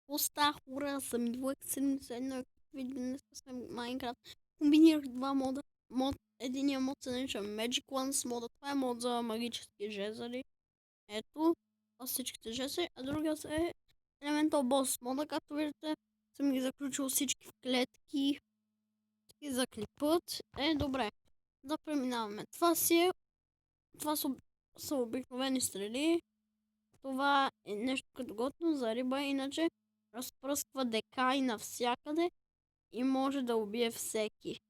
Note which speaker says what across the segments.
Speaker 1: Пуста хора, самилък 71, видео днес съм Майнкрафт. Комбинирах два мода. Единия мод се нарича Magic Ones мода. Това е мод за магически жезли. Ето, всичките жезли. А другия е Elemental Boss мода. Както виждате, съм ги заключил всички в клетки. И за клипът. Добре. Да преминаваме. Това са обикновени стрели. Това е нещо като готино за риба, иначе разпръсква дека и навсякъде и може да убие всеки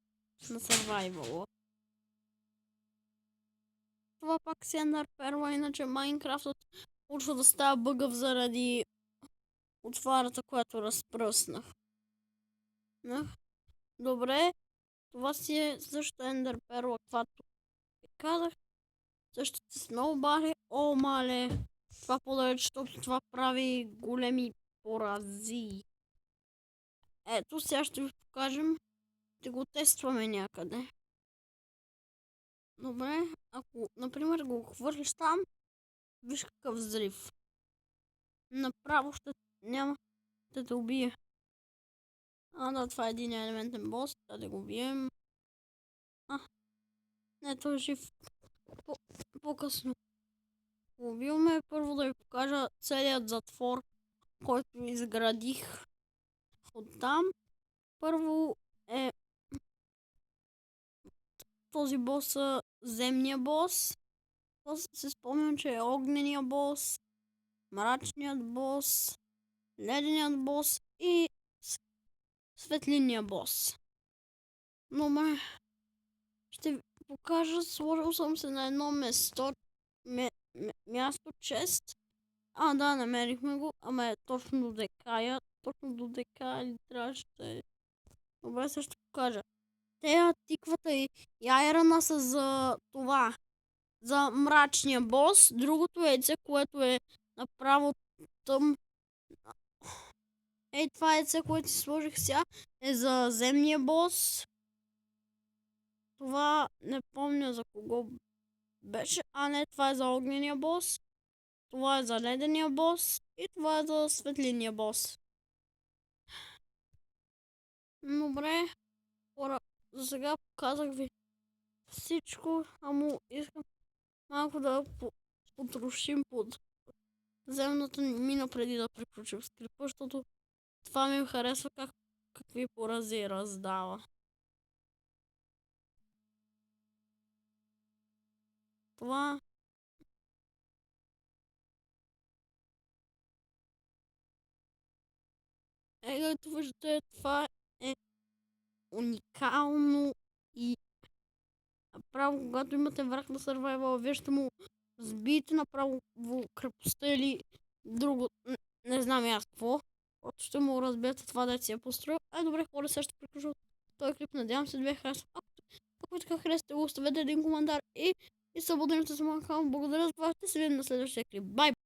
Speaker 1: на survival. Това пак си Ender Pearl, иначе Майнкрафтът почва да става бъгъв заради отварата, която разпръснах. Добре, това си е също Ender Pearl, каквато ви казах. Същите сноубари. О, мале! Това по-далеч, защото това прави големи порази. Ето, сега ще ви покажем. Ще го тестваме някъде. Добре, ако, например, го хвърлиш там, виж какъв взрив. Направо ще те убие. Да, това е един елементен бос. Да го убием. Не, той е жив. По-късно. Убиваме. Първо да ви покажа целият затвор, който изградих оттам. Първо е този бос, земния бос. После се спомням, че е огнения бос, мрачният бос, леденият бос и светлинния бос. Но ще ви покажа, сложил съм се на едно място чест. Да, намерихме го, ама е точно до декая. Точно до декая ли трябваше да е? Добре, сега ще покажа. Тиквата и айрана са за това. За мрачния бос. Другото яйце, което е направо тъм. Това яйце, което си сложих сега, е за земния бос. Това не помня за кого беше. Не, това е за огнения бос. Това е за ледения бос. И това е за светлиния бос. Добре. Хора, за сега показах ви всичко. Ама искам малко да потрошим под земната мина преди да приключим с клипа, защото това ми харесва какви порази раздава. Това както виждате, това е уникално и направо, когато имате враг на survival, вие ще му сбиете направо в крепостта или друго, не знам аз какво. Просто ще му разбиете това да си е построил. Добре, хора, сега ще приключвам този клип. Надявам се да ви харесва. Ако ви така харесате, оставете един коментар и се абонирайте за моя канал. Благодаря за това. Ще се видим на следващия клип. Бай!